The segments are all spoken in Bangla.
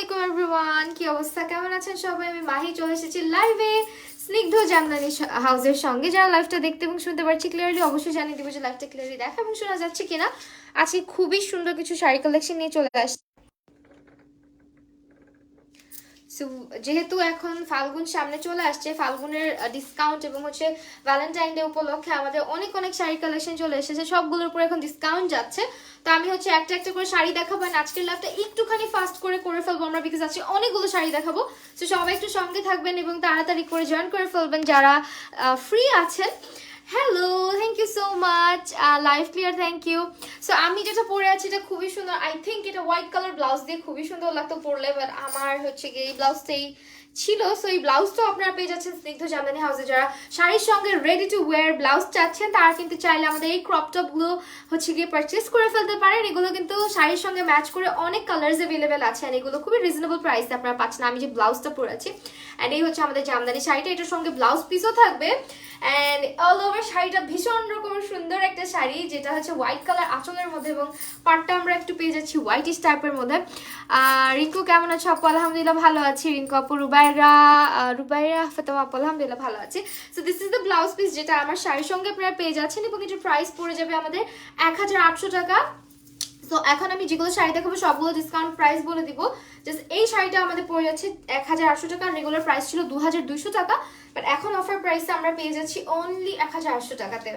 আলাইকুম এভরিওয়ান, কি অবস্থা, কেমন আছেন সবাই? আমি মাহি চলে এসেছি লাইভে স্নিগ্ধ জামদানি হাউসের সঙ্গে। যারা লাইভটা দেখতে এবং শুনতে পারছি ক্লিয়ারলি, অবশ্যই জানিয়ে দিব যে লাইভটা ক্লিয়ারলি দেখা এবং শোনা যাচ্ছে কিনা। আজকে খুবই সুন্দর কিছু শাড়ি কালেকশন নিয়ে চলে আসছে। সো যেহেতু এখন ফাল্গুন সামনে চলে আসছে, ফাল্গুনের ডিসকাউন্ট এবং হচ্ছে ভ্যালেন্টাইন ডে উপলক্ষে আমাদের অনেক অনেক শাড়ি কালেকশন চলে এসেছে, সবগুলোর উপর এখন ডিসকাউন্ট যাচ্ছে। তো আমি হচ্ছে একটা একটা করে শাড়ি দেখাবো, আজকের লাইভটা একটুখানি ফাস্ট করে ফেলবো আমরা, বিকজ আজকে অনেকগুলো শাড়ি দেখাবো। তো সবাই একটু সঙ্গে থাকবেন এবং তাড়াতাড়ি করে জয়েন করে ফেলবেন যারা ফ্রি আছেন। Hello, thank you so much, live clear, thank you. So আমি যেটা পরে আছি এটা খুবই সুন্দর, আই থিঙ্ক এটা হোয়াইট কালার ব্লাউজ দিয়ে খুবই সুন্দর লাগতো পরলে, বাট আমার হচ্ছে গিয়ে এই ব্লাউজটাই ছিল। সো এই ব্লাউজটাও আপনারা পেয়ে যাচ্ছেন স্নিগ্ধ জামদানি হাউসে। যারা শাড়ির সঙ্গে রেডি টু ওয়্যার ব্লাউজ চাচ্ছেন তারা কিন্তু চাইলে আমাদের এই ক্রপ টপগুলো হচ্ছে গিয়ে পারচেস করে ফেলতে পারেন। এগুলো কিন্তু শাড়ির সঙ্গে ম্যাচ করে অনেক কালার্স অ্যাভেলেবেল আছে, আর এগুলো খুবই রিজনেবল প্রাইসে আপনারা পাচ্ছেন। আমি যে ব্লাউজটা পরে আছি অ্যান্ড এই হচ্ছে আমাদের জামদানি শাড়িটা, এটার সঙ্গে ব্লাউজ পিসও থাকবে। অ্যান্ড অল ওভার শাড়িটা ভীষণ রকমের সুন্দর একটা শাড়ি, যেটা হচ্ছে হোয়াইট কালার আঁচলের মধ্যে এবং পাটটা আমরা একটু পেয়ে যাচ্ছি হোয়াইটিশ টাইপের মধ্যে। রিঙ্কু কেমন আছো আপু? আলহামদুলিল্লাহ ভালো আছি। রিঙ্কু আপু, রুবাইরা ফাতেমা আপু, আলহামদুলিল্লাহ ভালো আছি। So this is the blouse piece, যেটা আমার শাড়ির সঙ্গে আপনারা পেয়ে যাচ্ছেন এবং এটার প্রাইস পড়ে যাবে আমাদের 1800 টাকা। তো এখন আমি যেগুলো শাড়ি দেখাবো সবগুলো ডিসকাউন্ট প্রাইস বলে দিব। জাস্ট এই শাড়িটা আমাদের পড়ে যাচ্ছে 1800 টাকা, রেগুলার প্রাইস ছিল 2200 টাকা, বাট এখন অফার প্রাইসে আমরা পেয়ে যাচ্ছি অনলি 1800 টাকাতে।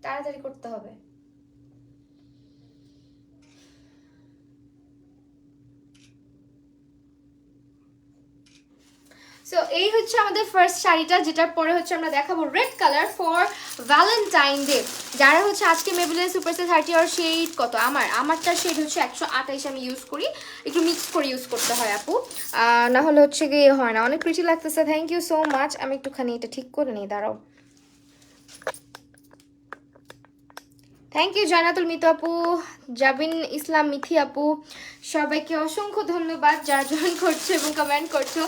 তাড়াতাড়ি করতে হবে। সো এই হচ্ছে আমাদের ফার্স্ট শাড়িটা, যেটার পরে হচ্ছে আমরা দেখাবো red colour for Valentine day. যারা হচ্ছে আজকে মেবলিন সুপারস্টার 30 আর শেড কত, আমারটার শেড হচ্ছে 128, আমি ইউজ করি, একটু মিক্স করে ইউজ করতে হয় আপু, না হলে হচ্ছে গিয়ে হয় না। অনেক প্রিটি লাগতেছে, থ্যাংক ইউ সো মাচ। আমি একটুখানি এটা ঠিক করে নিই, দাঁড়াও। থ্যাংক ইউ জানাতুল মিতু আপু, জাবিন ইসলাম মিথি আপু, সবাইকে অসংখ্য ধন্যবাদ যারা জয়েন করছো এবং কমেন্ট করছো।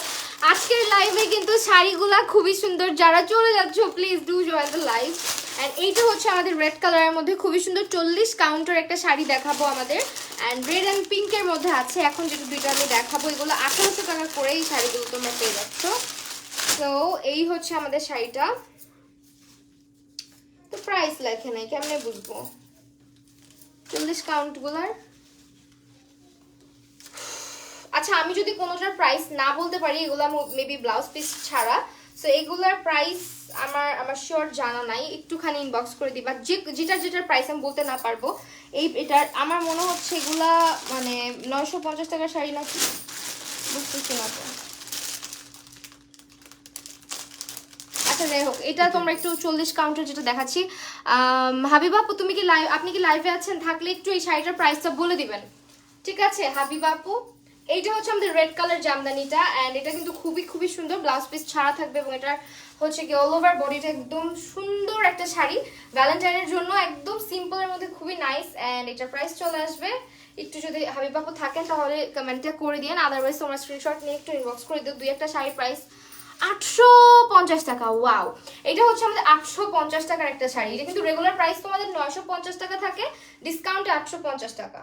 আজকের লাইভে কিন্তু শাড়িগুলা খুবই সুন্দর, যারা চলে যাচ্ছ please do join the live. And এইটা হচ্ছে আমাদের রেড কালারের মধ্যে খুবই সুন্দর 40 কাউন্টার একটা শাড়ি দেখাবো আমাদের, অ্যান্ড রেড অ্যান্ড পিঙ্কের মধ্যে আছে। এখন যেটা দুইটা আমি দেখাবো, এগুলো 1800 টাকা করে এই শাড়িগুলো তোমরা পেয়ে যাচ্ছ। তো এই হচ্ছে আমাদের শাড়িটা, তো প্রাইস লেখে নাই, কেমনে বুঝবো 40 কাউন্ট গুলার? আচ্ছা, আমি যদি কোনোটার প্রাইস না বলতে পারি, এগুলা মেবি ব্লাউজ পিস ছাড়া, সো এগুলার প্রাইস আমার শিওর জানা নাই, একটুখানি ইনবক্স করে দিবা যেটার প্রাইস আমি বলতে না পারবো। এটার আমার মনে হচ্ছে এগুলা মানে 950 টাকার শাড়ি নাকি, বুঝতেছি না তো। আচ্ছা যাই হোক, এটা তোমরা একটু 40 কাউন্টার যেটা দেখাচ্ছি। হাবিবা আপু, আপনি কি লাইভে আছেন? থাকলে একটু এই শাড়িটার প্রাইসটা বলে দিবেন, ঠিক আছে হাবিবা আপু? এইটা হচ্ছে আমাদের রেড কালার জামদানিটা, এন্ড এটা কিন্তু খুবই খুবই সুন্দর, ব্লাউজ পিস ছাড়া থাকবে এবং এটা হচ্ছে কি অল ওভার বডিটা একদম সুন্দর একটা শাড়ি ভ্যালেন্টাইনের জন্য, একদম সিম্পলের মধ্যে খুবই নাইস। এন্ড এটার প্রাইস চলে আসবে, একটু যদি হাবিব আপু থাকেন তাহলে কমেন্টটা করে দিন, আদারওয়াইজ তোমরা স্ক্রিনশট নিয়ে একটু ইনবক্স করে দিও। দুই একটা শাড়ির প্রাইস 850 টাকা। ওয়াও, এটা হচ্ছে আমাদের 850 টাকার একটা শাড়ি। এটা কিন্তু রেগুলার প্রাইস তোমাদের 950 টাকা থাকে, ডিসকাউন্টে 850 টাকা।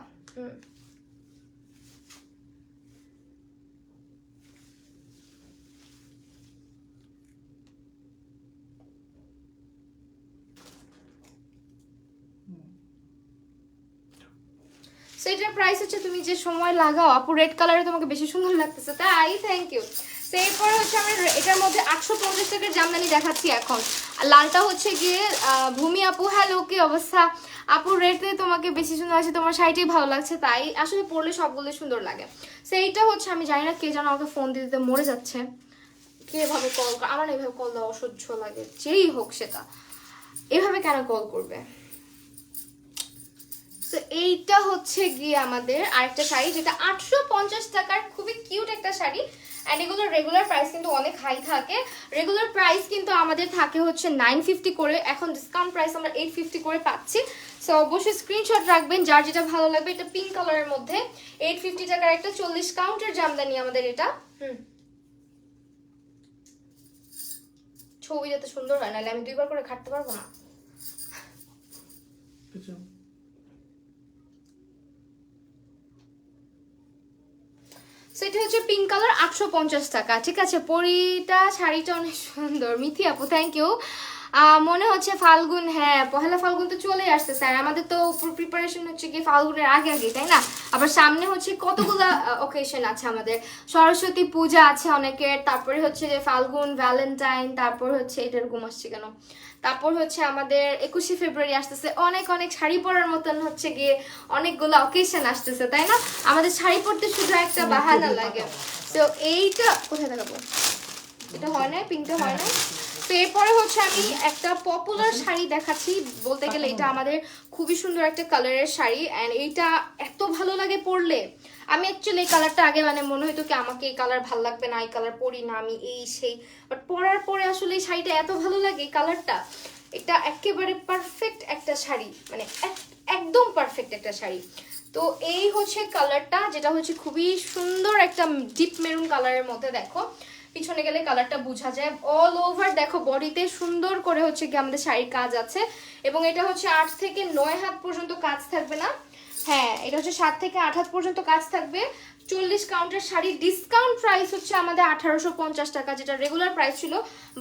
সো এটার প্রাইস হচ্ছে, তুমি যে সময় লাগাও আপু, রেড কালারে তোমাকে বেশি সুন্দর লাগতেছে, তাই থ্যাংক ইউ। তো এরপরে হচ্ছে আমি এটার মধ্যে 850 টাকার জামদানি দেখাচ্ছি এখন। আর লালটা হচ্ছে গিয়ে ভূমি আপু, হ্যালো কি অবস্থা আপু? রেডে তোমাকে বেশি সুন্দর আছে, তোমার শাড়িটাই ভালো লাগছে, তাই আসলে পরলে সবগুলো সুন্দর লাগে। সো এইটা হচ্ছে, আমি জানি না কে যেন আমাকে ফোন দিতে দিতে মরে যাচ্ছে, কে এভাবে কল, আমার না এভাবে কল দেওয়া অসহ্য লাগে, যেই হোক সেটা, এভাবে কেন কল করবে? তো এইটা হচ্ছে গিয়ে আমাদের আরেকটা শাড়ি, যেটা 850 টাকার, খুবই কিউট একটা শাড়ি। অ্যান্ড এগুলোর রেগুলার প্রাইস কিন্তু অনেক হাই থাকে, রেগুলার প্রাইস কিন্তু আমাদের থাকে হচ্ছে 950 করে, এখন ডিসকাউন্ট প্রাইস আমরা 850 করে পাচ্ছি। সো অবশ্যই স্ক্রিনশট রাখবেন যার যেটা ভালো লাগবে। এটা পিঙ্ক কালারের মধ্যে 850 টাকার একটা 40 কাউন্টার জামদানি আমাদের এটা। ছবি যাতে সুন্দর হয়, নাহলে আমি দুইবার করে খাটতে পারবো না। সো এটা হচ্ছে পিঙ্ক কালার, 850 টাকা। ঠিক আছে, পরিটা শাড়িটা অনেক সুন্দর। মিথি আপু থ্যাংক ইউ। মনে হচ্ছে ফাল্গুন, হ্যাঁ পহেলা ফাল্গুন তো চলে আসছে স্যার, আমাদের তো প্রিপারেশন হচ্ছে কি ফাল্গুনের আগে আগে, তাই না? আবার সামনে হচ্ছে কতগুলা অকেশন আছে আমাদের, সরস্বতী পূজা আছে অনেকের, তারপরে হচ্ছে যে ফাল্গুন, ভ্যালেন্টাইন, তারপর হচ্ছে এটার ঘুম আসছে কেন, তারপর হচ্ছে আমাদের 21শে ফেব্রুয়ারি আসতেছে, অনেক অনেক শাড়ি পরার মতন হচ্ছে গিয়ে অনেকগুলো অকেশন আসতেছে, তাই না? আমাদের শাড়ি পরতে শুধু একটা বাহানা লাগে। তো এইটা কোথায় দেখাবো, এটা হয় না, পিঙ্কটা হয় না। তো এরপরে হচ্ছে আমি একটা পপুলার শাড়ি দেখাচ্ছি, বলতে গেলে এটা আমাদের খুবই সুন্দর একটা কালারের শাড়ি, অ্যান্ড এইটা এত ভালো লাগে পরলে। আমি অ্যাকচুয়ালি এই কালারটা আগে মানে মনে হতো কি আমাকে এই কালার ভালো লাগবে না, এই কালার পরি না আমি, এই সেই, বাট পরার পরে আসলে এই শাড়িটা এত ভালো লাগে, এই কালারটা, এটা একেবারে পারফেক্ট একটা শাড়ি, মানে একদম পারফেক্ট একটা শাড়ি। তো এই হচ্ছে কালারটা, যেটা হচ্ছে খুবই সুন্দর একটা ডিপ মেরুন কালারের মধ্যে। দেখো পিছনে গেলে কালারটা বোঝা যায়, অল ওভার দেখো বডিতে সুন্দর করে হচ্ছে কি আমাদের শাড়ির কাজ আছে, এবং এটা হচ্ছে 8 থেকে 9 হাত পর্যন্ত কাজ থাকবে না, হ্যাঁ এটা হচ্ছে 7 থেকে 8 হাত পর্যন্ত কাজ থাকবে। 40 কাউন্টের শাড়ি, ডিসকাউন্ট প্রাইস হচ্ছে আমাদের 1850 টাকা, যেটা রেগুলার প্রাইস ছিল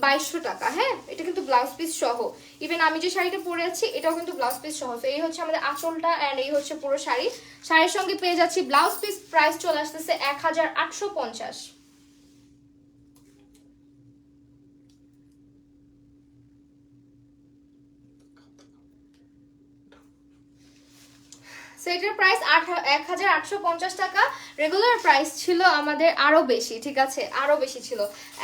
2200 টাকা। হ্যাঁ এটা কিন্তু ব্লাউজ পিস সহ, ইভেন আমি যে শাড়িটা পরে আছি এটাও কিন্তু ব্লাউজ পিস সহ। তো এই হচ্ছে আমাদের আঁচলটা, অ্যান্ড এই হচ্ছে পুরো শাড়ি, শাড়ির সঙ্গে পেয়ে যাচ্ছি ব্লাউজ পিস, প্রাইস চলে আসতেছে 1850। সেটার প্রাইস 1850 টাকা, রেগুলার প্রাইস ছিল আমাদের আরো বেশি, ঠিক আছে আরো বেশি ছিল,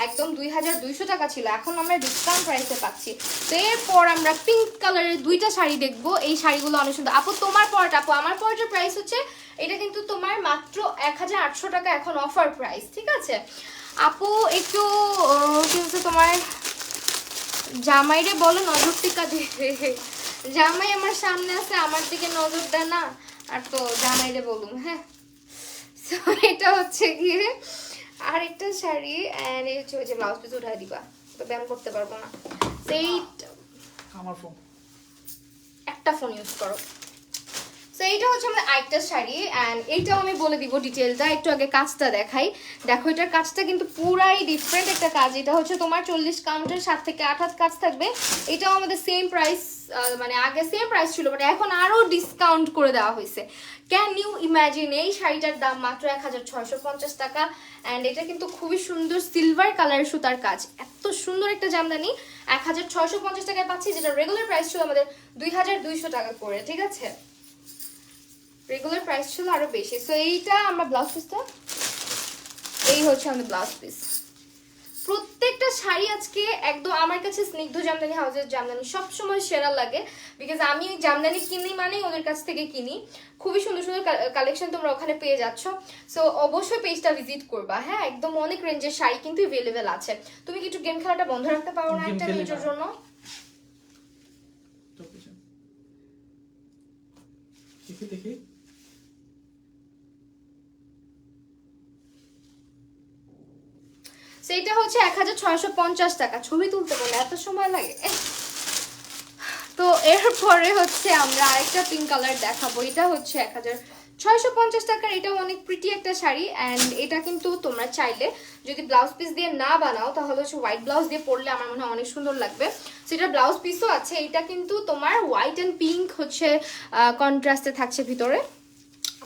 একদম 2200 টাকা ছিল, এখন আমরা ডিসকাউন্ট প্রাইসে পাচ্ছি। তো এরপর আমরা পিঙ্ক কালারের দুইটা শাড়ি দেখবো, এই শাড়িগুলো অনেক সুন্দর। আপু তোমার পরটা, আপু আমার পরটার প্রাইস হচ্ছে এটা কিন্তু তোমার মাত্র 1800 টাকা এখন অফার প্রাইস, ঠিক আছে আপু। একটু কি হচ্ছে তোমার জামাইরে বলো নজর টিকা দিতে, জামাই আমার সামনে আছে, আমার দিকে নজর দেয় না, আর তো জামাইরে বলুন। হ্যাঁ সো এটা হচ্ছে গিয়ে আরেকটা শাড়ি, এন্ড এই হচ্ছে ওই যে ব্লাউজ পিস উঠাই দিবা, তো ব্যায়াম করতে পারবো না, সেই আমার ফোন, একটা ফোন ইউজ করো। সো এইটা হচ্ছে আমাদের আরেকটা শাড়ি, অ্যান্ড এইটাও আমি বলে দিব ডিটেলটা, একটু আগে কাজটা দেখাই। দেখো এটার কাজটা কিন্তু পুরাই ডিফারেন্ট একটা কাজ, এটা হচ্ছে তোমার 40 কাউন্টের 7 থেকে 8 হাত কাজ থাকবে। এটাও আমাদের সেম প্রাইস, মানে আগে সেম প্রাইস ছিল বাট এখন আরো ডিসকাউন্ট করে দেওয়া হয়েছে। ক্যান ইউ ইমাজিন, এই শাড়িটার দাম মাত্র 1650 টাকা, অ্যান্ড এটা কিন্তু খুবই সুন্দর সিলভার কালারের সুতার কাজ, এত সুন্দর একটা জামদানি 1650 টাকায় পাচ্ছি, যেটা রেগুলার প্রাইস ছিল আমাদের 2200 টাকা করে, ঠিক আছে রেগুলার প্রাইস ছিল আরো বেশি। সো এইটা আমরা ব্লাউজ পিসটা, এই হচ্ছে আমাদের ব্লাউজ পিস। প্রত্যেকটা শাড়ি আজকে একদম আমার কাছে স্নিগ্ধ জামদানি হাউসের জামদানি সবসময় সেরা লাগে, বিকজ আমি জামদানি কিনি মানে ওদের কাছ থেকে কিনি, খুবই সুন্দর সুন্দর কালেকশন তোমরা ওখানে পেয়ে যাচ্ছ। সো অবশ্যই পেজটা ভিজিট করবা। হ্যাঁ একদম অনেক রেঞ্জের শাড়ি কিন্তু অ্যাভেলেবেল আছে। তুমি কি একটু গেম খেলাটা বন্ধ রাখতে পারো না একটা মিনিটের জন্য? দেখি দেখি, সেইটা হচ্ছে 1650 টাকা। ছবি তুলতে বলে এত সময় লাগে? তো এরপরে হচ্ছে আমরা আরেকটা পিঙ্ক কালার দেখাবো, এটা হচ্ছে 1650 টাকার, এটাও অনেক প্রিটি একটা শাড়ি, অ্যান্ড এটা কিন্তু তোমরা চাইলে যদি ব্লাউজ পিস দিয়ে না বানাও তাহলে হচ্ছে হোয়াইট ব্লাউজ দিয়ে পরলে আমার মনে হয় অনেক সুন্দর লাগবে। সেটা ব্লাউজ পিসও আছে, এটা কিন্তু তোমার হোয়াইট অ্যান্ড পিঙ্ক হচ্ছে কন্ট্রাস্টে থাকছে ভিতরে,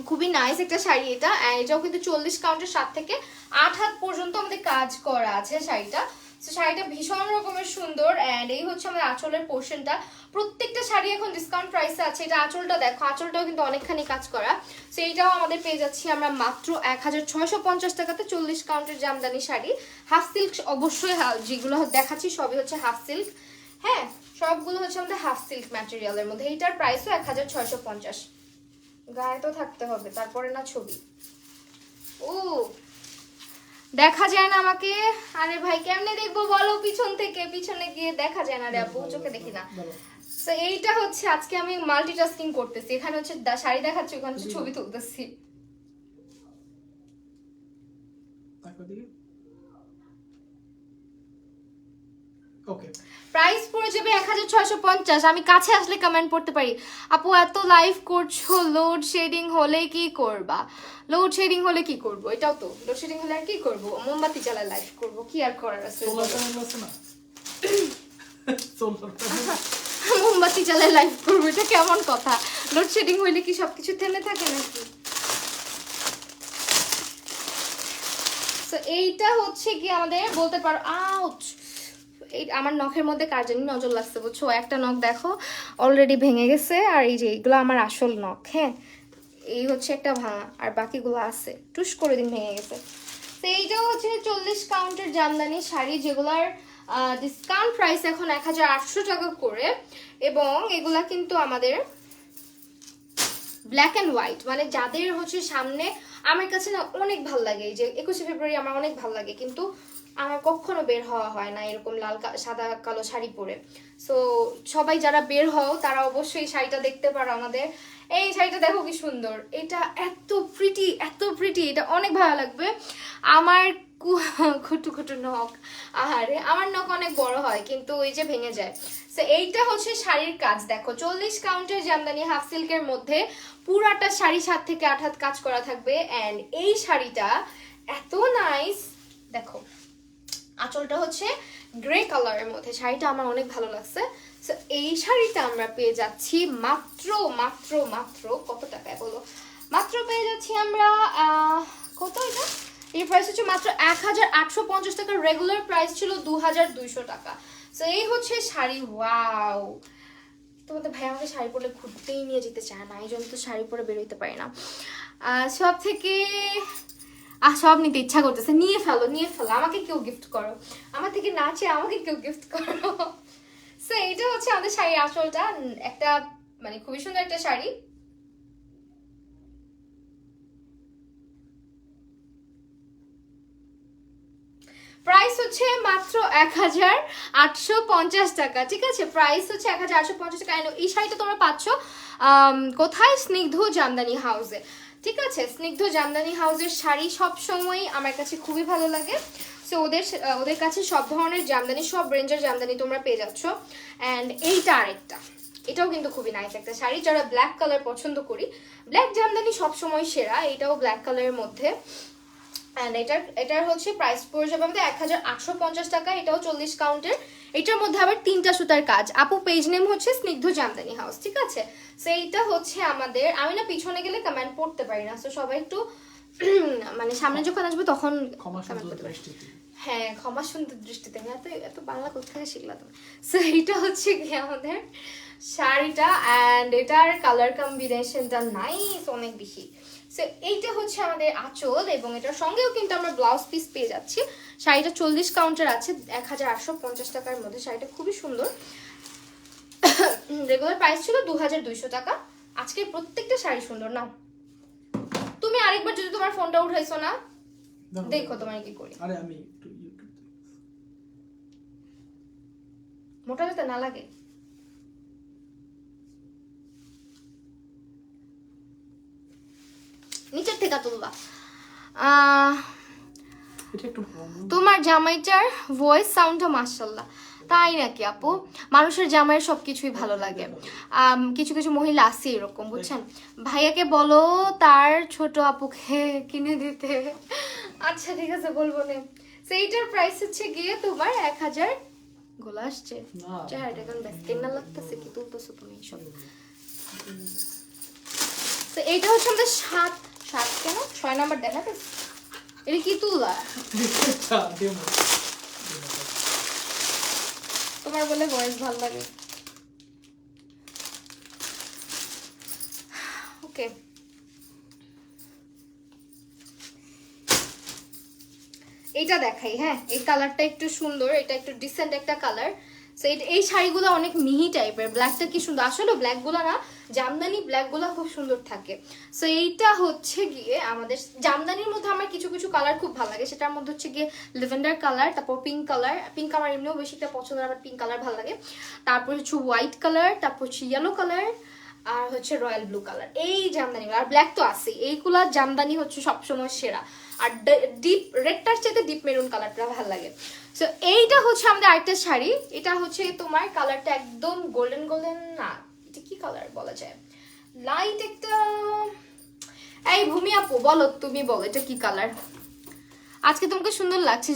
খুবই নাইস একটা শাড়ি এটা। এটাও কিন্তু 40 কাউন্টের 7 থেকে 8 হাত পর্যন্ত আমাদের কাজ করা আছে শাড়িটা। তো শাড়িটা ভীষণ রকমের সুন্দর, অ্যান্ড এই হচ্ছে আমাদের আঁচলের পোর্শনটা। প্রত্যেকটা শাড়ি এখন ডিসকাউন্ট প্রাইসে আছে। এটা আঁচলটা দেখো, আঁচলটাও কিন্তু অনেকখানি কাজ করা। সো এইটাও আমাদের পেয়ে যাচ্ছি আমরা মাত্র 1650 টাকাতে, 40 কাউন্টের জামদানি শাড়ি। হাফ সিল্ক অবশ্যই, যেগুলো দেখাচ্ছি সবই হচ্ছে হাফ সিল্ক। হ্যাঁ সবগুলো হচ্ছে আমাদের হাফ সিল্ক ম্যাটেরিয়ালের মধ্যে। এইটার প্রাইসও 1650। গায়ে তো থাকতে হবে তারপরে না ছবি। ও দেখা যায় না আমাকে? আরে ভাই কেমনে দেখবো বলো, পিছন থেকে, পিছনে গিয়ে দেখা যায় না রে আপু, চোখে দেখি না। তো এইটা হচ্ছে আজকে আমি মাল্টিটাস্কিং করতেছি, এখানে হচ্ছে শাড়ি দেখাচ্ছি, ওখানে হচ্ছে ছবি তুলতেছি। ওকে প্রাইস পড়ে যাবে 1650। আমি কাছে আসলে কমেন্ট করতে পারি, আপু এত লাইভ করছো, লোড শেডিং হলে কি করবা? লোড শেডিং হলে কি করব? এটাও তো লোড শেডিং হলে আর কি করব, মোমবাতি জ্বালায় লাইভ করব, কি আর করার আছে? সোলার প্যানেল আছে না? সোলার প্যানেল মোমবাতি জ্বালায় লাইভ করব, এটা কেমন কথা? লোড শেডিং হইলে কি সবকিছু থেমে থাকে নাকি? তো এইটা হচ্ছে কি আমাদের বলতে পারো, আউচ, এই আমার নখের মধ্যে কার জানি নজর লাগছে বুঝছো, একটা নখ দেখো অলরেডি ভেঙে গেছে, আর এই যে এইগুলো আমার আসল নখ, হ্যাঁ এই হচ্ছে একটা ভাঙা, আর বাকিগুলো আছে টুস করে দিন ভেঙে গেছে। তো এইটাও হচ্ছে 40 কাউন্টের জামদানি শাড়ি, যেগুলার ডিসকাউন্ট প্রাইস এখন 1800 টাকা করে, এবং এগুলা কিন্তু আমাদের ব্ল্যাক অ্যান্ড হোয়াইট, মানে যাদের হচ্ছে সামনে, আমার কাছে না অনেক ভাল লাগে এই যে 21শে ফেব্রুয়ারি আমার অনেক ভাল লাগে, কিন্তু আমার কখনো বের হওয়া হয় না এরকম লাল সাদা কালো শাড়ি পরে। সো সবাই যারা বের হও তারা অবশ্যই শাড়িটা দেখতে পারো আমাদের। এই শাড়িটা দেখো কি সুন্দর, এটা এত প্রিটি, এত প্রিটি, এটা অনেক ভালো লাগবে। আমার খুটু খুটু নখ, আহারে আমার নখ অনেক বড় হয় কিন্তু ওই যে ভেঙে যায়। সো এইটা হচ্ছে শাড়ির কাজ, দেখো 40 কাউন্টের জামদানি হাফ সিল্কের মধ্যে পুরাটা শাড়ি 7 থেকে 8 হাত কাজ করা থাকবে। এন্ড এই শাড়িটা এত নাইস, দেখো আঁচলটা হচ্ছে গ্রে কালারের মধ্যে, শাড়িটা আমার অনেক ভালো লাগছে। সো এই শাড়িটা আমরা পেয়ে যাচ্ছি মাত্র মাত্র মাত্র কত টাকায় বলো? মাত্র পেয়ে যাচ্ছি আমরা কত, এটা এই প্রাইস হচ্ছে মাত্র 1850 টাকা, রেগুলার প্রাইস ছিল 2200 টাকা। সো এই হচ্ছে শাড়ি। ওয়াও, তোমাদের ভাই আমাকে শাড়ি পরলে ঘুরতেই নিয়ে যেতে চায় না, এই জন্য তো শাড়ি পরে বেরোতে পারি না। সব থেকে সব নিতে ইচ্ছা করতেছে, নিয়ে ফেলো নিয়ে ফেলো, আমাকে কেউ গিফট করো, আমার থেকে না চেয়ে আমাকে কেউ গিফট করো। সো এইটা হচ্ছে আমাদের শাড়ির আঁচলটা, একটা মানে খুবই সুন্দর একটা শাড়ি। প্রাইস হচ্ছে মাত্র 1850 টাকা, ঠিক আছে? প্রাইস হচ্ছে 1850 টাকা। এই শাড়িটা তোমরা পাচ্ছ কোথায়? স্নিগ্ধ জামদানি হাউসে, ঠিক আছে? স্নিগ্ধ জামদানি হাউসের শাড়ি সব সময় আমার কাছে খুবই ভালো লাগে। সো ওদের কাছে সব ধরনের জামদানি, সব রেঞ্জের জামদানি তোমরা পেয়ে যাচ্ছ। অ্যান্ড এইটা আরেকটা, এটাও কিন্তু খুবই নাইস একটা শাড়ি, যারা ব্ল্যাক কালার পছন্দ করি, ব্ল্যাক জামদানি সবসময় সেরা, এটাও ব্ল্যাক কালারের মধ্যে। অ্যান্ড এটার হচ্ছে প্রাইস পড়ে যাবে আমাদের 1850 টাকা, এটাও 40 কাউন্টের। এটার মধ্যে আবার 3টা সুতার কাজ। আপু পেজ নেম হচ্ছে স্নিগ্ধ জামদানি হাউস, ঠিক আছে? সো এইটা হচ্ছে আমাদের, আমি না পিছনে গেলে কমেন্ট পড়তে পারি না, সো সবাই একটু মানে সামনে যখন আসবে তখন কমেন্ট করতে পারি। হ্যাঁ, ক্ষমা সুন্দর দৃষ্টিতে, এত এত বাংলা কোথায় শিখলা তুমি? সো এইটা হচ্ছে কি আমাদের শাড়িটা, অ্যান্ড এটার কালার কম্বিনেশনটা নাইস অনেক বেশি। সো এইটা হচ্ছে আমাদের আঁচল, এবং এটার সঙ্গেও কিন্তু আমরা ব্লাউজ পিস পেয়ে যাচ্ছি। শাড়িটা 40 কাউন্টার আছে, 1850 টাকার মধ্যে, শাড়িটা খুবই সুন্দর। রেগুলার প্রাইস ছিল 2200 টাকা। আজকে প্রত্যেকটা শাড়ি সুন্দর। না তুমি আরেকবার যদি তোমার ফোনটা উঠাইছো না, দেখো তোমার কি করি। আরে আমি একটু মোটা যাতে না লাগে। নিচের থেকে তুলবা। তোমার জামাইটার ভয়েস সাউন্ডটা মাশাআল্লাহ। তাই নাকি আপু? মানুষের জামাইয়ের সবকিছুই ভালো লাগে। কিছু কিছু মহিলা আছে এরকম, বুঝছেন? ভাইয়াকে বলো তার ছোট আপুকে কিনে দিতে। আচ্ছা ঠিক আছে, বলবো না। সেইটার প্রাইস হচ্ছে গিয়ে তোমার 1000। গোলা আসছে চেহারাটা এখন ব্যাস কেনা লাগতেছে, কি তুলতেছো তুমি সব? তো এইটা হচ্ছে আমাদের 7 কেন 6 নাম্বার দেখাতে, এটা কি তুলা? তোমার বলে ভয়েস ভালো লাগে। ওকে, এইটা দেখাই। হ্যাঁ, এই কালারটা একটু সুন্দর, এটা একটু ডিসেন্ট একটা কালার। সো এই শাড়িগুলো অনেক মিহি টাইপের, ব্ল্যাকটা কি সুন্দর, আসলে ব্ল্যাকগুলো না, জামদানি ব্ল্যাকগুলো খুব সুন্দর থাকে। সো এইটা হচ্ছে গিয়ে আমাদের জামদানির মধ্যে আমার কিছু কিছু কালার খুব ভালো লাগে, সেটার মধ্যে হচ্ছে গিয়ে ল্যাভেন্ডার কালার, তারপর পিঙ্ক কালার। পিঙ্ক আমার এমনিও বেশি একটা পছন্দ, আমার পিঙ্ক কালার ভালো লাগে। তারপর হচ্ছে হোয়াইট কালার, তারপর হচ্ছে ইয়েলো কালার, আর হচ্ছে রয়্যাল ব্লু কালার। এই জামদানিগুলো, আর ব্ল্যাক তো আছে, এইগুলা জামদানি হচ্ছে সবসময় সেরা। আর ডিপ রেডটার চাইতে ডিপ মেরুন কালারটা ভালো লাগে। সো এইটা হচ্ছে আমাদের আরেকটা শাড়ি, এটা হচ্ছে তোমার কালারটা একদম গোল্ডেন গোল্ডেন না, এটা কি কালার বলা যায়, লাইট একটা, এই ভূমি আপু বলো, তুমি বলো এটা কি কালার। আজকে তোমাকে সুন্দর লাগছে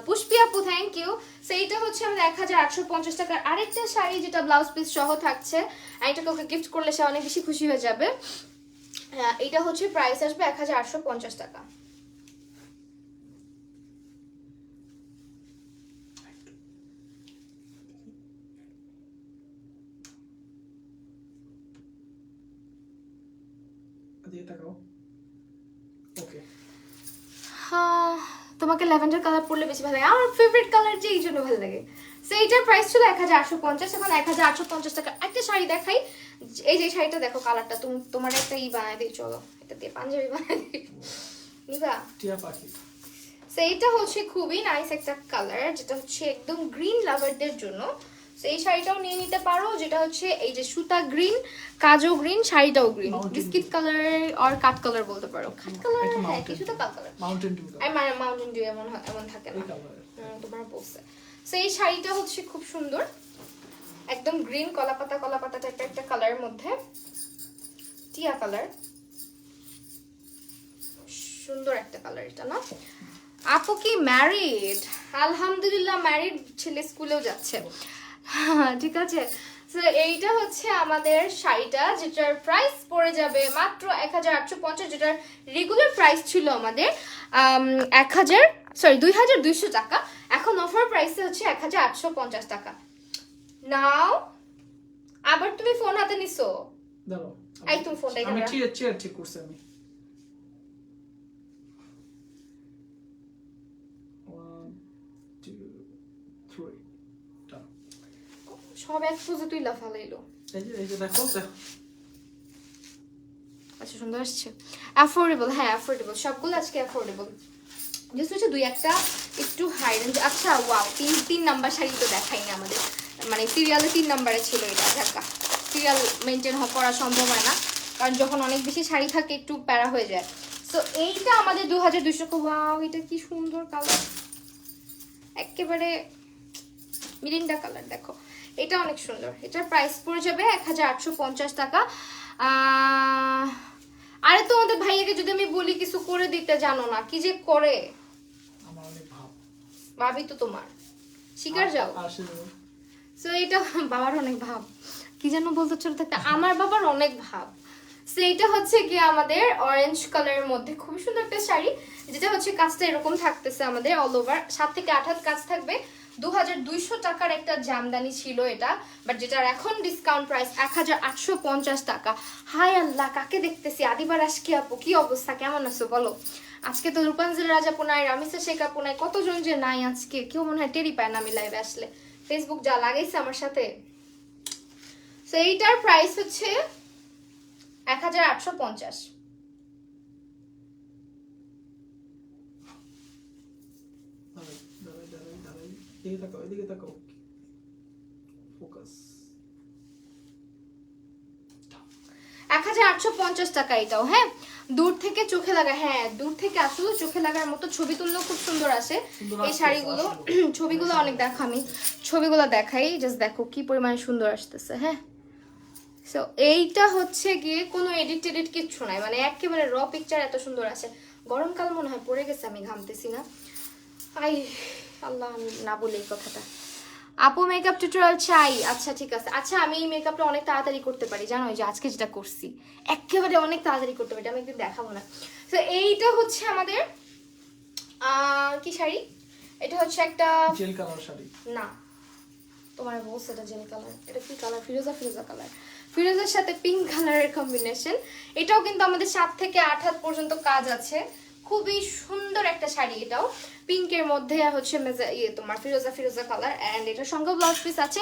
পুষ্পি আপু, থ্যাংক ইউ। সেইটা হচ্ছে আমাদের 1850 টাকার আরেকটা শাড়ি, যেটা ব্লাউজ পিস সহ থাকছে। আর এটা কাউকে গিফট করলে সে অনেক বেশি খুশি হয়ে যাবে। এটা হচ্ছে প্রাইস আসবে 1850 টাকা। দিয়ে তাকাও। ওকে, তোমাকে ল্যাভেন্ডার কালার পরলে বেশি ভালো লাগে, আমার ফেভারিট কালার যে এই জন্য ভালো লাগে। সো এইটার প্রাইস ছিল 1850, এখন 1850 টাকা। একটা শাড়ি দেখাই, এই যে শাড়িটা দেখো, কালারটা তোমার একটা বানায় দিই, চলো এটা দিয়ে পাঞ্জাবি বানায় দিই, নিবা? টিয়া পাখি। সো এইটা হচ্ছে খুবই নাইস একটা কালার, যেটা হচ্ছে একদম গ্রিন লাভারদের জন্য। সো এই শাড়িটাও নিয়ে নিতে পারো, যেটা হচ্ছে এই যে সুতা গ্রিন, কাজও গ্রিন, শাড়িটাও গ্রিন, বিস্কিট কালার আর কাট কালার বলতে পারো। কাট কালার হ্যাঁ, কিছুটা কাট কালার, মাউন্টেন ডিউ। আর মাউন্টেন ডিউ এমন থাকে না, তোমার বলছে। সো এই শাড়িটা হচ্ছে খুব সুন্দর, একদম গ্রিন কলাপাতা কলাপাতা টাইপের একটা কালারের মধ্যে, টিয়া কালার, সুন্দর একটা কালার এটা না। আপু কি ম্যারিড? আলহামদুলিল্লাহ ম্যারিড, ছেলে স্কুলেও যাচ্ছে। ঠিক আছে, তো এইটা হচ্ছে আমাদের শাড়িটা, যেটার প্রাইস পড়ে যাবে মাত্র 1850, যেটার রেগুলার প্রাইস ছিল আমাদের 2200 টাকা, এখন অফার প্রাইসে হচ্ছে 1850 টাকা। নাও আবার তুমি ফোন হাতে নিছো, দাঁড়াও, এই তুমি ফোনটা আমি এখানে চেয়ার ঠিক করছি আমি। 1 2 3 টা। সব এক পোজে তুই লাফালাইলো। এই যে দেখো। আচ্ছা সুন্দর আসছে, অ্যাফোর্ডেবল, হ্যাঁ অ্যাফোর্ডেবল, সবগুলো আজকে অ্যাফোর্ডেবল। জাস্ট হচ্ছে দুই একটা একটু হাই রেঞ্জ। আচ্ছা ওয়াও, তিন নাম্বার শাড়ি তো দেখাই না আমাদের, মানে সিরিয়ালে 3 নাম্বারে ছিল এটা। ঢাকা সিরিয়াল মেনটেন করা সম্ভব হয় না, কারণ যখন অনেক বেশি শাড়ি থাকে একটু প্যারা হয়ে যায়। সো এইটা আমাদের 2200 টাকা। ওয়াও, এটা কি সুন্দর কালার, একেবারে মিরিন্ডা কালার, দেখো এটা অনেক সুন্দর। এটার প্রাইস পড়ে যাবে 1850 টাকা। আরে তোমাদের ভাইয়াকে যদি আমি বলি কিছু করে দিতে, জানো না কি যে করে, আমার অনেক ভাব। ভাবি তো তোমার শিকার যাও। সো এটা বাবার অনেক ভাব, কি যেন বলতে ছোট থাকতে, আমার বাবার অনেক ভাব। সো এটা হচ্ছে কি আমাদের অরেঞ্জ কালারের মধ্যে খুবই সুন্দর একটা শাড়ি, যেটা হচ্ছে কাজটা এরকম থাকতেছে আমাদের অল ওভার, 7 থেকে 8 হাত কাজ থাকবে। 2200 টাকার একটা জামদানি ছিল এটা, বাট যেটার এখন ডিসকাউন্ট প্রাইস 1850 টাকা। হাই আল্লাহ, কাকে দেখতেছি? আদিবার আজকে আপু কি অবস্থা, কেমন আছো বলো? আজকে তো রূপাঞ্জলি রাজাপু নাই, রামিসা শেখ আপু নাই, কতজন যে নাই আজকে, কেউ মনে হয় টেরি পায় না আমি লাইভে আসলে, ফেসবুক যা লাগাইছে আমার সাথে। সো এইটার প্রাইস হচ্ছে 1850। এদিকে তাকাও, এদিকে তাকাও, ফোকাস। 1850 টাকা এটাও, হ্যাঁ দূর থেকে চোখে লাগা, হ্যাঁ দূর থেকে আসলে চোখে লাগার মতো, ছবি তুললেও খুব সুন্দর আসে এই শাড়িগুলো। ছবিগুলো অনেক দেখো, আমি ছবিগুলো দেখাই, জাস্ট দেখো কি পরিমাণে সুন্দর আসতেছে। হ্যাঁ, সো এইটা হচ্ছে গিয়ে কোনো এডিট টেডিট কিচ্ছু নাই, মানে একেবারে র পিকচার এত সুন্দর আসে। গরমকাল মনে হয় পড়ে গেছে, আমি ঘামতেছি না, আই আল্লাহ, আমি না বলি এই কথাটা। আপু মেকআপ টিউটোরিয়াল চাই, আচ্ছা ঠিক আছে। আচ্ছা আমি এই মেকআপটা অনেক তাড়াতাড়ি করতে পারি, জানো যে আজকে যেটা করছি একেবারে অনেক তাড়াতাড়ি করতে পারি, আমি একদিন দেখাবো না। তো এইটা হচ্ছে আমাদের কি শাড়ি, এটা হচ্ছে একটা জেল কালার শাড়ি না, তোমার বলছে এটা জেল কালার, এটা কি কালার, ফিরোজা কালার, ফিরোজের সাথে পিঙ্ক কালারের কম্বিনেশন। এটাও কিন্তু আমাদের 7 থেকে 8 হাত পর্যন্ত কাজ আছে, খুবই সুন্দর একটা শাড়ি। এটাও পিঙ্কের মধ্যে হচ্ছে তোমার ফিরোজা কালার, এন্ড এটার সঙ্গে ব্লাউজ পিস আছে।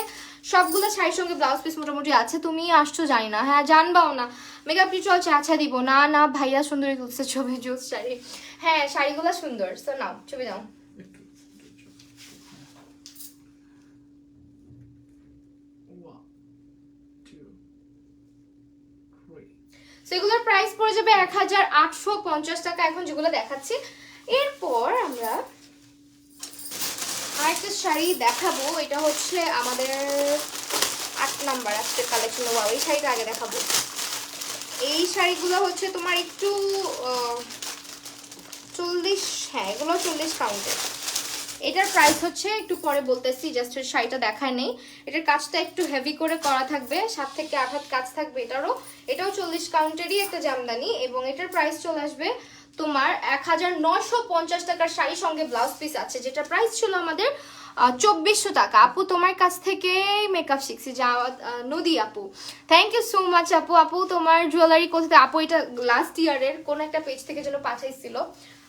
সবগুলো শাড়ির সঙ্গে ব্লাউজ পিস মোটামুটি আছে, তুমি আসছো জানি না, হ্যাঁ জানবাও না। মেকআপ চলছে, আচ্ছা দিব না, না ভাইয়া সুন্দরী তুলছে ছবি, জুস শাড়ি, হ্যাঁ শাড়িগুলো সুন্দর। তো নাও ছবি নাও। সেগুলোর প্রাইস পড়ে যাবে 1850 টাকা। এখন যেগুলো দেখাচ্ছি এরপর আমরা আরেকটা শাড়ি দেখাবো, এটা হচ্ছে আমাদের 8 নাম্বার আজকের কালেকশন। ওয়াও, এই শাড়িটা আগে দেখাবো। এই শাড়িগুলো হচ্ছে তোমার একটু 40, হ্যাঁ এগুলো 40 কাউন্টের। এটার প্রাইস হচ্ছে একটু পরে বলতেছি, জাস্ট শাড়িটা দেখায় নেই। এটার কাজটা একটু হেভি করে করা থাকবে, 7 থেকে 8 হাত কাজ থাকবে এটাও 40 কাউন্টেরই একটা জামদানি, এবং এটার প্রাইস চলে আসবে তোমার 1950 টাকার শাড়ির সঙ্গে ব্লাউজ পিস আছে, যেটা প্রাইস ছিল আমাদের 2400 টাকা। আপু তোমার কাছ থেকে মেকআপ শিখছি, যা নদী আপু, থ্যাংক ইউ সো মাচ আপু। আপু তোমার জুয়েলারি কোথায়? আপু এটা লাস্ট ইয়ারের কোন একটা পেজ থেকে যেন পাঠাইছিল,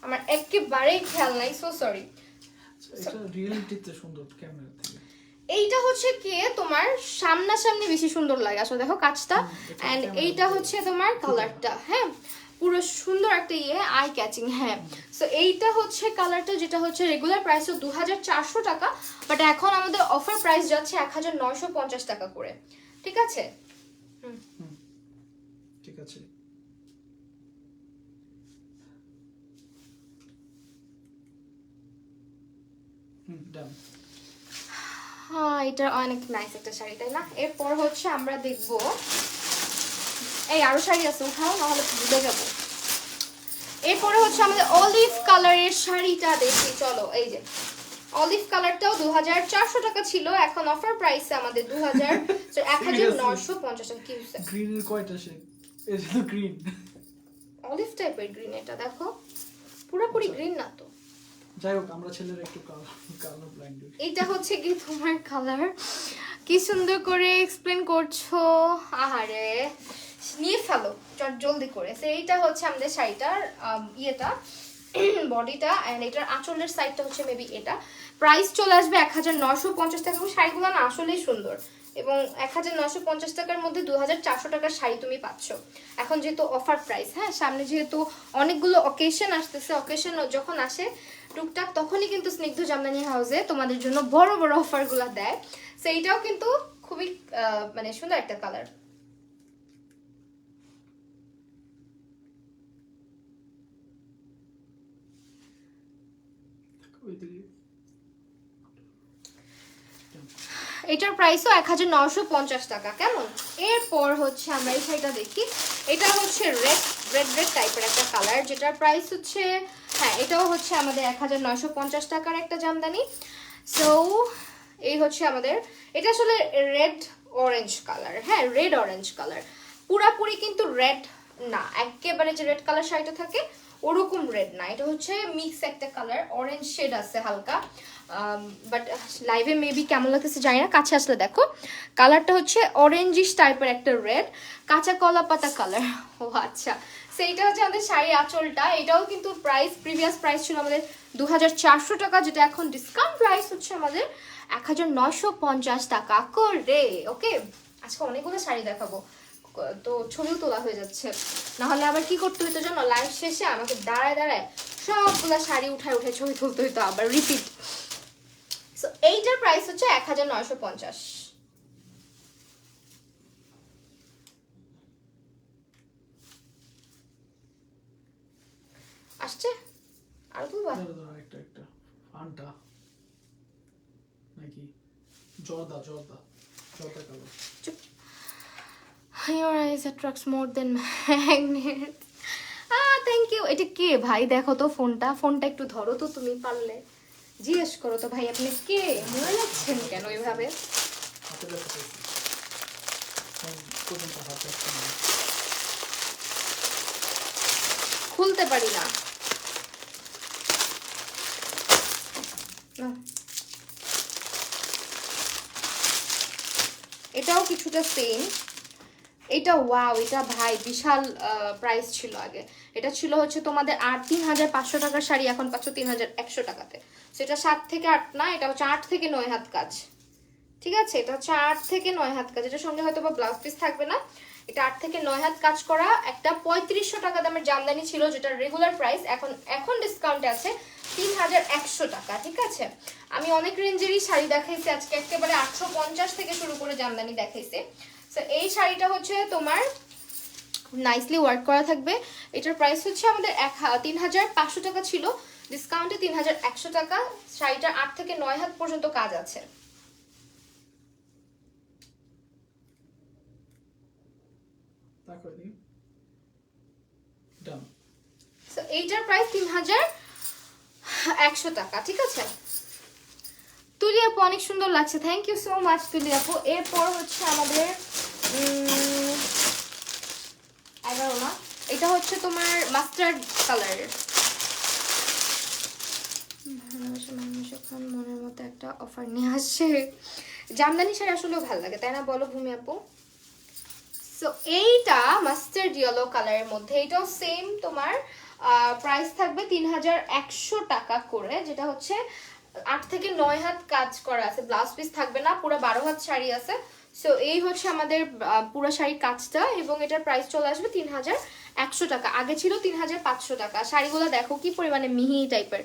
আমার একেবারেই খেয়াল নাই, সো সরি। এটা রিয়েলিটিতে সুন্দর ক্যামেরা থেকে। এইটা হচ্ছে কি তোমার সামনাসামনি বেশি সুন্দর লাগে আসলে, দেখো কাজটা। এন্ড এইটা হচ্ছে তোমার কালারটা, হ্যাঁ পুরো সুন্দর একটা আই ক্যাচিং। হ্যাঁ, সো এইটা হচ্ছে কালারটা, যেটা হচ্ছে রেগুলার প্রাইস 2400 টাকা, বাট এখন আমাদের অফার প্রাইস যাচ্ছে 1950 টাকা করে, ঠিক আছে? ঠিক আছে। ডান। হ্যাঁ, এটা অনেক নাইস একটা শাড়ি, তাই না? এরপর হচ্ছে আমরা দেখবো, এই আরো শাড়ি আছে, উঠাও নাহলে ভুলে যাবো। এরপরে হচ্ছে আমাদের অলিভ কালারের শাড়িটা দেখি, চলো। এই যে অলিভ কালারটাও 2400 টাকা ছিল, এখন অফার প্রাইসে আমাদের 1950 টাকা। কি হচ্ছে? গ্রিনের কয়টা শেড? এটা তো গ্রিন। অলিভ টাইপের গ্রিন, এটা দেখো পুরোপুরি গ্রিন না তো। যাই হোক, আমরা ছেলেরা একটু কালার ব্লাইন্ড। এটা হচ্ছে কি তোমার কালার, কি সুন্দর করে এক্সপ্লেন করছো, আহারে নিয়ে ফেলো চট জলদি করে। তো এইটা হচ্ছে আমাদের শাড়িটার ইয়েটা, বডিটা, এন্ড এটার আঁচলের সাইডটা হচ্ছে মেবি এটা। প্রাইস চলে আসবে 1950 টাকা। শাড়িগুলো না আসলেই সুন্দর, এবং 1950 টাকার মধ্যে 2400 টাকার শাড়ি তুমি পাচ্ছ এখন, যেহেতু অফার প্রাইস। হ্যাঁ, সামনে যেহেতু অনেকগুলো অকেশন আসতেছে, অকেশন যখন আসে টুকটাক, তখনই কিন্তু স্নিগ্ধ জামদানি হাউসে তোমাদের জন্য বড় বড় অফারগুলো দেয়। সো এইটাও কিন্তু খুবই মানে সুন্দর একটা কালার। এটার প্রাইসও 1950 টাকা, কেমন? এরপর হচ্ছে আমরা এই শাড়িটা দেখি, এটা হচ্ছে রেড টাইপের একটা কালার, যেটার প্রাইস হচ্ছে, হ্যাঁ এটাও হচ্ছে আমাদের 1950 টাকার একটা জামদানি। সো এই হচ্ছে আমাদের, এটা আসলে রেড অরেঞ্জ কালার, হ্যাঁ রেড অরেঞ্জ কালার, পুরাপুরি কিন্তু রেড না, একেবারে যে রেড কালার শাড়িটা থাকে ওরকম রেড না, এটা হচ্ছে মিক্স একটা কালার, অরেঞ্জ শেড আছে হালকা, বাট লাইভে মেবি কেমন লাগতেছে জানি না, কাছে আসলে দেখো কালারটা হচ্ছে অরেঞ্জিশ টাইপের একটা রেড, কাঁচা কলা পাতা কালার। ও আচ্ছা, সেইটা হচ্ছে আমাদের শাড়ি আঁচলটা। এটাও কিন্তু প্রিভিয়াস প্রাইস ছিল আমাদের 2400 টাকা, যেটা এখন ডিসকাউন্ট প্রাইস হচ্ছে আমাদের 1950 টাকা করে। ওকে, আজকে অনেকগুলো শাড়ি দেখাবো, তো ছবিও তোলা হয়ে যাচ্ছে, নাহলে আবার কি করতে হতো জানো, লাইভ শেষে আমাকে দাঁড়ায় দাঁড়ায় সবগুলা শাড়ি উঠায় উঠে ছবি তুলতে হতো, আবার রিপিট। সো এইটার প্রাইস হচ্ছে 1950। আসছে আর তুলবা একটা ফান্টা নাকি জর্দা colour. Your eyes attracts more than magnets. Thank you. এটা কে ভাই? দেখো তো ফোনটা একটু ধরো তো তুমি পারলে, জিজ্ঞেস করো তো ভাই আপনি কে, মনে যাচ্ছেন কেন এইভাবে? খুলতে পারি না। এটাও কিছুটা সেম। এটা ওয়াও, এটা ভাই বিশাল প্রাইস ছিল আগে, এটা ছিল হচ্ছে তোমাদের 3500 টাকার শাড়ি, এখন পাচ্ছ 3100 টাকাতে। সেটা 7 থেকে 8 না, এটা হচ্ছে 8 থেকে 9 হাত কাজ, ঠিক আছে? এটা হচ্ছে 8 থেকে 9 হাত কাজ, এটার সঙ্গে হয়তো বা ব্লাউজ পিস থাকবে না। এটা 8 থেকে 9 হাত কাজ করা একটা 3500 টাকা দামের জামদানি ছিল, যেটা রেগুলার প্রাইস এখন ডিসকাউন্টে আছে 3100 টাকা, ঠিক আছে? আমি অনেক রেঞ্জেরই শাড়ি দেখাইছি আজকে, একেবারে 850 থেকে শুরু করে জামদানি দেখাইছি। সো এই শাড়িটা হচ্ছে তোমার নাইসলি ওয়ার্ক করা থাকবে, এটার প্রাইস হচ্ছে আমাদের 3500 টাকা ছিল, ডিসকাউন্টে 3100 টাকা। শাড়িটার 8 থেকে 9 হাত পর্যন্ত কাজ আছে। তারপরে দিই ডান। সো এইটার প্রাইস 3100 টাকা, ঠিক আছে। তুলি আপু অনেক সুন্দর লাগছে, থ্যাংক ইউ সো মাচ তুলি আপু। এরপর হচ্ছে আমাদের 11 না, এটা হচ্ছে তোমার মাস্টার্ড কালারের। মনের মতো একটা অফার নিয়ে আসছে। জামদানি শাড়ি আসলেও ভালো লাগে, তাই না বলো ভূমি আপু? সো এইটা মাস্টার্ড ইয়েলো কালারের মধ্যে, এটাও সেম তোমার প্রাইস থাকবে 3100 টাকা করে, যেটা হচ্ছে 8 থেকে 9 হাত কাজ করা আছে, ব্লাউজ পিস থাকবে না, পুরো 12 হাত শাড়ি আছে। সো এই হচ্ছে আমাদের পুরো শাড়ির কাজটা, এবং এটার প্রাইস চলে আসবে 3100 টাকা। আগে ছিল 3500 টাকা। শাড়িগুলো দেখো কি পরিমাণে মিহি টাইপের।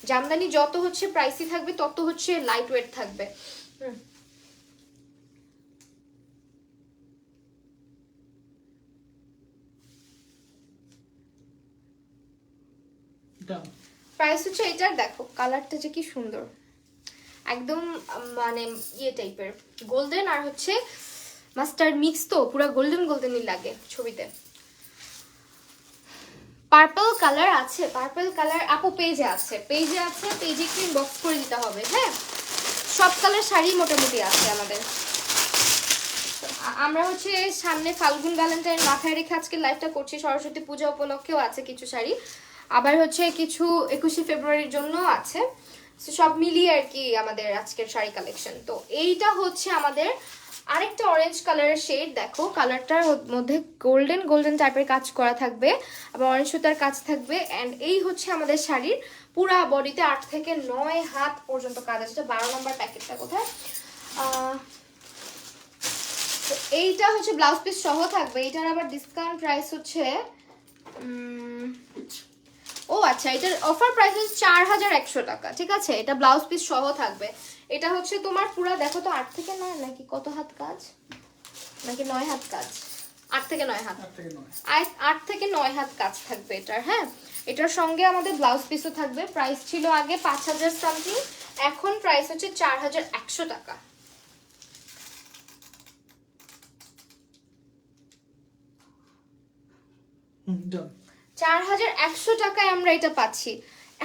জামদানি যত হচ্ছে প্রাইসি থাকবে তত হচ্ছে লাইট ওয়েট থাকবে। ডান। প্রাইস হচ্ছে এটার, দেখো কালারটা যে কি সুন্দর, একদম মানে ইয়ে টাইপের গোল্ডেন আর হচ্ছে মাস্টার্ড মিক্স, তো পুরো গোল্ডেন গোল্ডেনই লাগে ছবিতে। পার্পল কালার আছে, পার্পল কালার আপু পেজে আছে, পেজে আছে, পেজে একটু ইনবক্স করে দিতে হবে। হ্যাঁ, সব কালার শাড়ি মোটামুটি আছে আমাদের। আমরা হচ্ছে সামনে ফাল্গুন ভ্যালেন্টাইন মাথায় রেখে আজকে লাইভটা করছি, সরস্বতী পূজা উপলক্ষেও আছে কিছু শাড়ি, আবার হচ্ছে কিছু 21শে ফেব্রুয়ারির জন্য আছে। সব মিলিয়ে আর কি আমাদের আজকের শাড়ি কালেকশন। তো এইটা হচ্ছে আমাদের আরেকটা অরেঞ্জ কালারের শেড, দেখো কালারটার মধ্যে গোল্ডেন গোল্ডেন টাইপের কাজ করা থাকবে, আবার অরেঞ্জ সুতার কাজ থাকবে। অ্যান্ড এই হচ্ছে আমাদের শাড়ির পুরা বডিতে 8 থেকে 9 হাত পর্যন্ত কাজ আছে। 12 নম্বর প্যাকেটটা কোথায়? এইটা হচ্ছে ব্লাউজ পিস সহ থাকবে। এটার আবার ডিসকাউন্ট প্রাইস হচ্ছে ও আচ্ছা, এটার অফার প্রাইস হচ্ছে 4100 টাকা, ঠিক আছে। এটা ব্লাউজ পিস সহ থাকবে। এটা হচ্ছে তোমার পুরো দেখো তো 8 থেকে 9 নাকি কত হাত কাজ, নাকি 9 হাত কাজ, 8 থেকে 9 হাত, 8 থেকে 9 হাত কাজ থাকবে এটার। হ্যাঁ, এটার সঙ্গে আমাদের ব্লাউজ পিসও থাকবে। প্রাইস ছিল আগে 5000 সামথিং, এখন প্রাইস হচ্ছে 4100 টাকা। ডান। 4100 টাকায় আমরা এটা পাচ্ছি।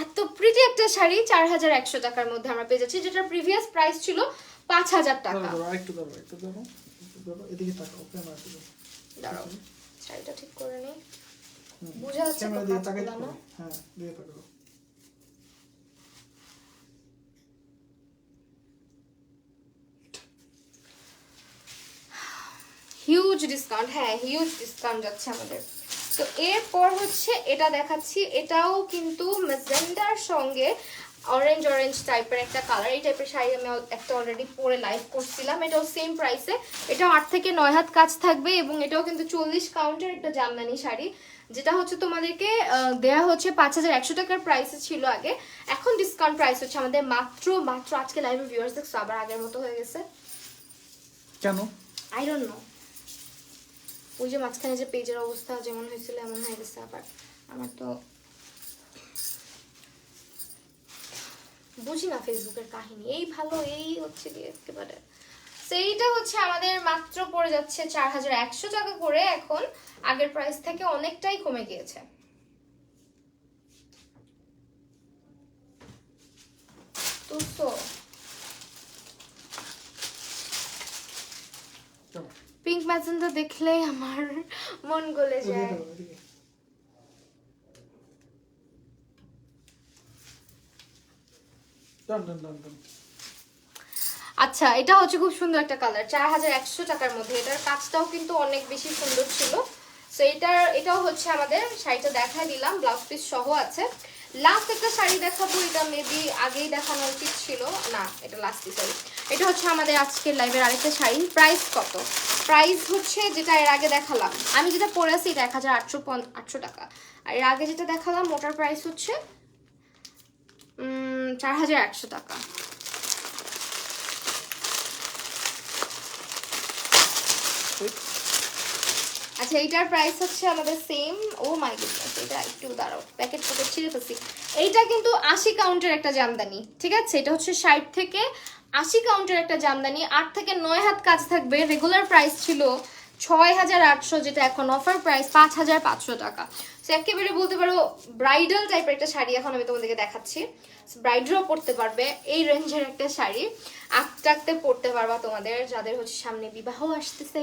এত প্রিটি একটা শাড়ি 4100 টাকার মধ্যে আমরা পেয়ে যাচ্ছি, যেটা প্রিভিয়াস প্রাইস ছিল 5000 টাকা। একটু দাও, একটু দাও, একটু দাও, এদিকে তাকাও, ক্যামেরা দিকে দাঁড়াও, শাড়িটা ঠিক করে নেই, বুঝা যাচ্ছে ক্যামেরা তো দিয়ে কাজগুলো তাকাও। না? হ্যাঁ, দিয়ে তাকাও। হিউজ ডিসকাউন্ট, হ্যাঁ হিউজ ডিসকাউন্ট যাচ্ছে আমাদের। তো এরপর হচ্ছে এটা দেখাচ্ছি, এটাও কিন্তু ম্যাজেন্ডার সঙ্গে অরেঞ্জ অরেঞ্জ টাইপের একটা কালার। এই টাইপের শাড়ি আমি একটা অলরেডি পরে লাইভ করছিলাম, এটাও সেম প্রাইসে। এটাও 8 থেকে 9 হাত কাজ থাকবে, এবং এটাও কিন্তু 40 কাউন্টের একটা জামদানি শাড়ি, যেটা হচ্ছে তোমাদেরকে দেয়া হচ্ছে 5100 টাকার প্রাইসে ছিল আগে, এখন ডিসকাউন্ট প্রাইস হচ্ছে আমাদের মাত্র আজকে লাইভের ভিউয়ার্স দেখছো আবার আগের মতো হয়ে গেছে কেন? আই ডোন্ট নো, ওই যে মাঝখানে যে পেজের অবস্থা যেমন হয়েছিল এমন হয়ে গেছে আবার। আমার তো বুঝি না ফেসবুকের কাহিনী, এই ভালো এই হচ্ছে দিয়ে একেবারে। সেইটা হচ্ছে আমাদের মাত্র পড়ে যাচ্ছে 4100 টাকা করে, এখন আগের প্রাইস থেকে অনেকটাই কমে গিয়েছে। তো পিঙ্ক ম্যাজেন্ডা দেখলে আমার মন গলে যায়। আচ্ছা, এটা হচ্ছে খুব সুন্দর একটা কালার, 4100 টাকার মধ্যে। এটার কাজটাও কিন্তু অনেক বেশি সুন্দর ছিল। সো এটাও হচ্ছে আমাদের শাড়িটা দেখাই দিলাম, ব্লাউজ পিস সহ আছে। লাস্ট একটা শাড়ি দেখাবো, এটা মেবি আগেই দেখানো উচিত ছিল না, এটা লাস্টই, সরি। এটা হচ্ছে আমাদের আজকের লাইভের আরেকটা শাড়ি। প্রাইস কত? প্রাইস হচ্ছে যেটা এর আগে দেখালাম, আমি যেটা পরে আছি এটা 1800 টাকা, আর এর আগে যেটা দেখালাম ওটার প্রাইস হচ্ছে 4100 টাকা। আচ্ছা এইটার প্রাইস হচ্ছে আমাদের সেম। ও মাই গুডনেস, এটা একটু দাঁড়াও, প্যাকেট ছিঁড়ে ফেলছি। এইটা কিন্তু 80 কাউন্টের একটা জামদানি, ঠিক আছে? এটা হচ্ছে 60 থেকে 80 কাউন্টের একটা জামদানি, 8 থেকে 9 হাত কাজ থাকবে। রেগুলার প্রাইস ছিল 6800, যেটা এখন অফার প্রাইস 5500 টাকা। তো একেবারে বলতে পারো ব্রাইডাল টাইপের একটা শাড়ি এখন আমি তোমাদেরকে দেখাচ্ছি। ব্রাইডরাও পরতে পারবে এই রেঞ্জের একটা শাড়ি, আঁকতে পরতে পারবা তোমাদের যাদের হচ্ছে সামনে বিবাহ আসতেছে।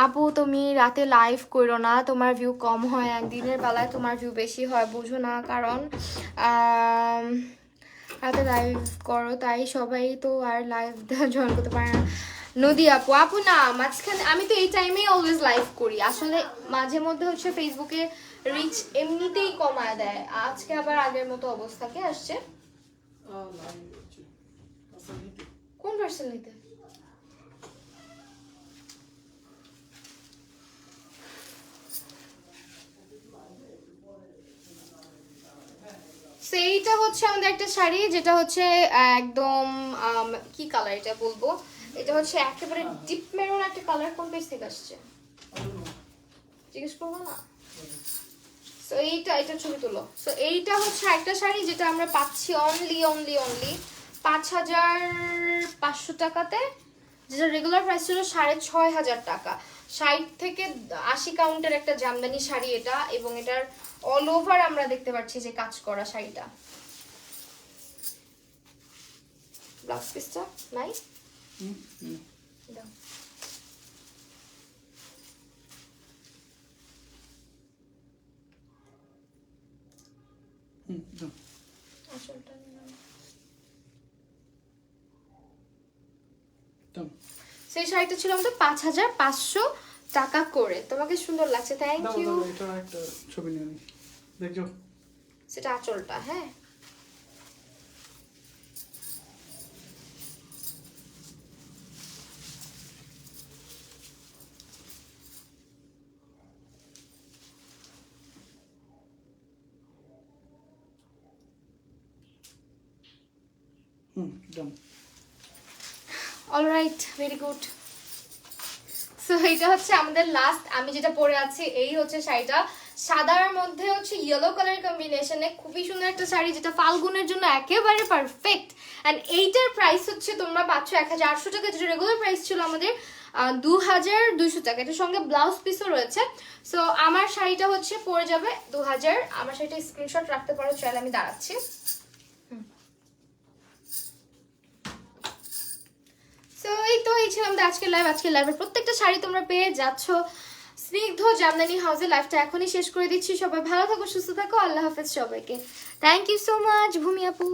আপু তুমি রাতে লাইভ করো না, তোমার ভিউ কম হয়, দিনের বেলায় তোমার ভিউ বেশি হয়, বুঝো না? কারণ রাতে লাইভ করো তাই সবাই তো আর লাইভ জয়েন করতে পারে না। নদী আপু, আপু না মাঝখানে আমি তো এই টাইমেই অলওয়েজ লাইভ করি। আসলে মাঝে মধ্যে হচ্ছে ফেসবুকে রিচ এমনিতেই কমায় দেয়, আজকে আবার আগের মতো অবস্থা। কে আসছে? কোন পার্সেল নিতে? সেইটা হচ্ছে আমাদের একটা শাড়ি, যেটা হচ্ছে একদম কি কালার এটা বলবো, এটা হচ্ছে একেবারে ডিপ মেরুন একটা কালার। কোন পেজ থেকে আসছে জিজ্ঞেস করবো না? সো এটা ছবি তুলো। সো এইটা হচ্ছে একটা শাড়ি যেটা আমরা পাচ্ছি অনলি 5500 টাকাতে, যেটা রেগুলার প্রাইস ছিল 6500 টাকা। 60 থেকে 80 কাউন্টের একটা জামদানি শাড়ি এটা, এবং এটার অল ওভার আমরা দেখতে পাচ্ছি যে কাজ করা শাড়িটা। ব্লাউজ পিসটা নাই, দাও। আসলটা সেই শাড়িটা ছিল আমাদের 5500 টাকা করে। তোমাকে সুন্দর লাগছে, থ্যাংক ইউ। এটা একটা ছবি নিয়ে দেখো, সেটা আঁচলটা। হ্যাঁ ডান। Alright, very good. সো এটা হচ্ছে আমাদের লাস্ট, আমি যেটা পরে আছি এই হচ্ছে শাড়িটা, সাদার মধ্যে হচ্ছে ইয়েলো কালার কম্বিনেশনে, খুবই সুন্দর একটা শাড়ি যেটা ফাল্গুনের জন্য একেবারে পারফেক্ট। এন্ড এইটার প্রাইস হচ্ছে তোমরা পাচ্ছ 1800 টাকা, যেটা রেগুলার প্রাইস ছিল আমাদের 2200 টাকা। এটার সঙ্গে ব্লাউজ পিসও রয়েছে। সো আমার শাড়িটা হচ্ছে পরে যাবে 2000। আমার শাড়িটা স্ক্রিনশট রাখতে পারো, চাইলে আমি দাঁড়াচ্ছি। সো এই ছিল আমাদের আজকের লাইভ। আজকের লাইভের প্রত্যেকটা শাড়ি তোমরা পেয়ে যাচ্ছ স্নিগ্ধ জামদানি হাউসে। লাইভটা এখনই শেষ করে দিচ্ছি। সবাই ভালো থাকো, সুস্থ থাকো, আল্লাহ হাফেজ সবাইকে। থ্যাংক ইউ সো মাচ ভূমি আপু।